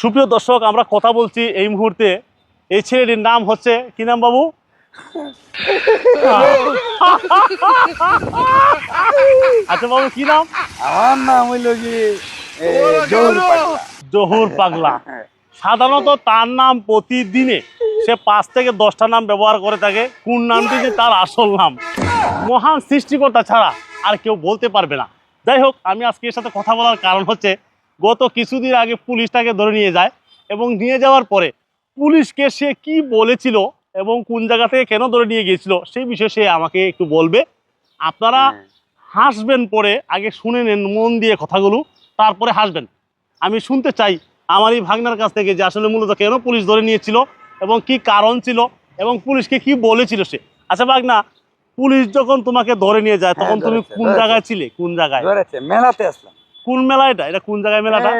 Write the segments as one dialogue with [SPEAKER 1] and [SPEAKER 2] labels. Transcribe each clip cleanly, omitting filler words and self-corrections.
[SPEAKER 1] সুপ্রিয় দর্শক, আমরা কথা বলছি এই মুহূর্তে এই ছেলেটির নাম হচ্ছে কি নাম বাবু? আচ্ছা বাবু, কি নাম?
[SPEAKER 2] আমার নাম হইল কি জহুর পাগলা।
[SPEAKER 1] জহুর পাগলা। সাধারণত তার নাম প্রতিদিনে সে 5 থেকে 10টা নাম ব্যবহার করে থাকে। কোন নামটি যে তার আসল নাম মহান সৃষ্টিকর্তা ছাড়া আর কেউ বলতে পারবে না। যাই হোক, আমি আজকে এর সাথে কথা বলার কারণ হচ্ছে গত কিছুদিন আগে পুলিশ তাকে ধরে নিয়ে যায় এবং নিয়ে যাওয়ার পরে পুলিশকে সে কি বলেছিল এবং কোন জায়গা থেকে কেন ধরে নিয়ে গিয়েছিল সেই বিষয়ে সে আমাকে একটু বলবে। আপনারা হাসবেন, পরে আগে শুনে নেন মন দিয়ে কথাগুলো, তারপরে হাসবেন। আমি শুনতে চাই আমার এই ভাগনার কাছ থেকে যে আসলে মূলত কেন পুলিশ ধরে নিয়েছিল এবং কি কারণ ছিল এবং পুলিশকে কি বলেছিল সে। আচ্ছা ভাগনা, পুলিশ যখন তোমাকে ধরে নিয়ে যায় তখন তুমি কোন জায়গায় ছিলে? কোন জায়গায়?
[SPEAKER 2] মেলাতে আসলাম।
[SPEAKER 1] কোন মেলা এটা? এটা কোন জায়গায় মেলাটা?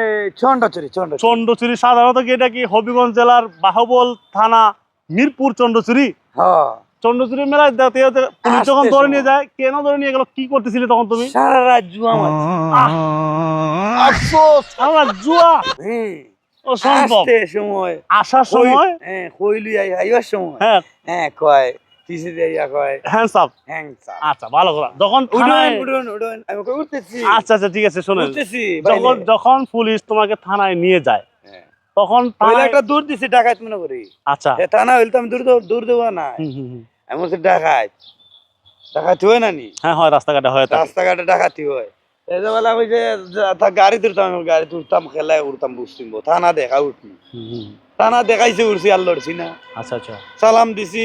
[SPEAKER 1] চন্ডচুরি। সাধারণত কি এটা কি হবিগঞ্জ জেলার বাহুবল থানা মিরপুর চন্ডচুরি? চন্ডচুরি মেলায় পুলিশ যখন ধরে নিয়ে যায়, কেন ধরে নিয়ে গেল, কি করতেছিলে তখন তুমি?
[SPEAKER 2] সারা রাত জুয়া মারছি।
[SPEAKER 1] আফসোস, আমার জুয়া। ও সম্ভব
[SPEAKER 2] সময়
[SPEAKER 1] আসার সময়
[SPEAKER 2] কইলি আইবার সময়
[SPEAKER 1] হ্যাঁ
[SPEAKER 2] কয় তিসি দেইয়া কয়
[SPEAKER 1] হ্যান্ডস আপ। আচ্ছা, ভালো কথা। যখন থানায়
[SPEAKER 2] উড়ন আমি কই উঠতেছি।
[SPEAKER 1] আচ্ছা ঠিক আছে, শুনেন।
[SPEAKER 2] উঠতেছি
[SPEAKER 1] যখন পুলিশ তোমাকে থানায় নিয়ে যায় তখন
[SPEAKER 2] তাহলে একটা দূর দিছি ডাকাত মনে করি।
[SPEAKER 1] আচ্ছা,
[SPEAKER 2] থানা হইলে তো আমি দূর দেবো না। আমি বলছি ডাকাতি হয় না নি?
[SPEAKER 1] হ্যাঁ হয়, রাস্তাঘাটে হয়,
[SPEAKER 2] রাস্তাঘাটে ডাকাতি হয়। এই যে বেলা ওই যে গাড়ি তুলতাম খেলায় উঠতাম বুঝতিম থানা দেখা উঠনি। থানা দেখাইছে উঠছি আর লড়ছি না।
[SPEAKER 1] আচ্ছা
[SPEAKER 2] সালাম দিছি,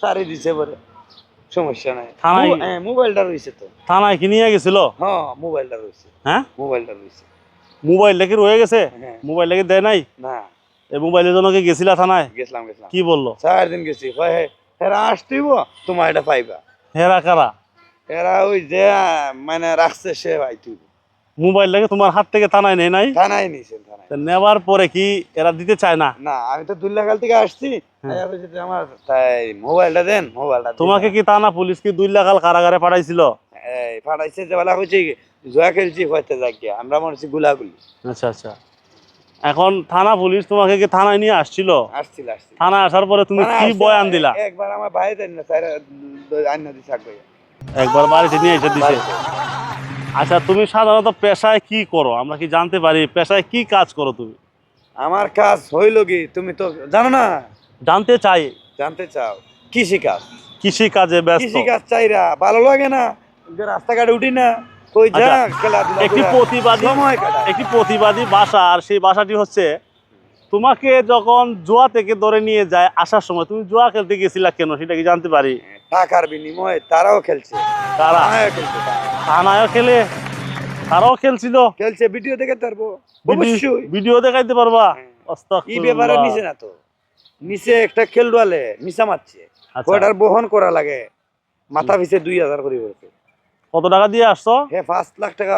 [SPEAKER 2] সারি দিছে বলে সমস্যা নাই।
[SPEAKER 1] থানায়
[SPEAKER 2] মোবাইলটা রয়েছে তো।
[SPEAKER 1] থানায় কি নিয়ে গেছিল?
[SPEAKER 2] হ্যাঁ মোবাইলটা রয়েছে।
[SPEAKER 1] হ্যাঁ
[SPEAKER 2] মোবাইলটা রয়েছে।
[SPEAKER 1] মোবাইল নাকি রয়ে গেছে? মোবাইল নাকি দেয় নাই?
[SPEAKER 2] না।
[SPEAKER 1] এই মোবাইলের জন্য কি গেছিলা থানায়?
[SPEAKER 2] গেছিলাম।
[SPEAKER 1] কি বললো?
[SPEAKER 2] 4 দিন গেছি। হেরা আসতেইব, তোমার এটা পাইবা।
[SPEAKER 1] হেরা কারা?
[SPEAKER 2] এরা ওই যে মানে রাখছে সে ভাইতুই।
[SPEAKER 1] মোবাইল লাগে তোমার হাত থেকে থানায় নেই নাই?
[SPEAKER 2] থানায় নিয়েছেন।
[SPEAKER 1] নেওয়ার পরে কি এরা দিতে চায় না?
[SPEAKER 2] না, আমি তো দুল্লাখাল থেকে আসছি। আমার মোবাইলটা দেন, মোবাইলটা।
[SPEAKER 1] তোমাকে কি থানা পুলিশ কি দুল্লাখাল কারাগারে পাঠাইছিল?
[SPEAKER 2] পাঠাইছে যে বেলা হয়েছে জয়া খেলছি হইতে যাকে আমরা মনে হচ্ছে গুলাগুলি।
[SPEAKER 1] আচ্ছা এখন থানা পুলিশ তোমাকে কি থানায় নিয়ে আসছিল?
[SPEAKER 2] আসছিল।
[SPEAKER 1] থানা আসার পরে তুমি কি বয়ান দিলা?
[SPEAKER 2] একবার আমার ভাই দেন না স্যার আইনা দিছে
[SPEAKER 1] একবার বাড়িতে নিয়ে এসে দিছে। আচ্ছা, তুমি সাধারণত পেশায় কি করো আমরা কি জানতে পারি? পেশায় কি কাজ করো তুমি?
[SPEAKER 2] আমার কাজ হইল কি তুমি তো জানো না?
[SPEAKER 1] জানতে
[SPEAKER 2] চাও? কৃষি কাজ।
[SPEAKER 1] কৃষি কাজে ব্যস্ত?
[SPEAKER 2] কৃষি কাজ চাইরা ভালো লাগে না, রাস্তাঘাটে উঠি না, কই যা খেলাধুলা।
[SPEAKER 1] একটি প্রতিবাদী ভাষা, আর সেই ভাষাটি হচ্ছে তোমাকে যখন জুয়া থেকে ধরে নিয়ে যায় আসার সময় তুমি জুয়া খেলতে গেছিলা কেন, সেটা কি জানতে পারি?
[SPEAKER 2] টাকার বিনিময়ে তারাও খেলছে।
[SPEAKER 1] থানায়ও খেলে, তারাও খেলছিল।
[SPEAKER 2] ভিডিও দেখে পারবো,
[SPEAKER 1] ভিডিও দেখাইতে পারবা?
[SPEAKER 2] এই ব্যাপারে নিচে না তো, নিচে একটা খেলুয়ালে মিশা মারছে, ওটার বহন করা লাগে, মাথা পিছে 2000 করে।
[SPEAKER 1] কত টাকা দিয়ে আসছো?
[SPEAKER 2] 5 লাখ টাকা।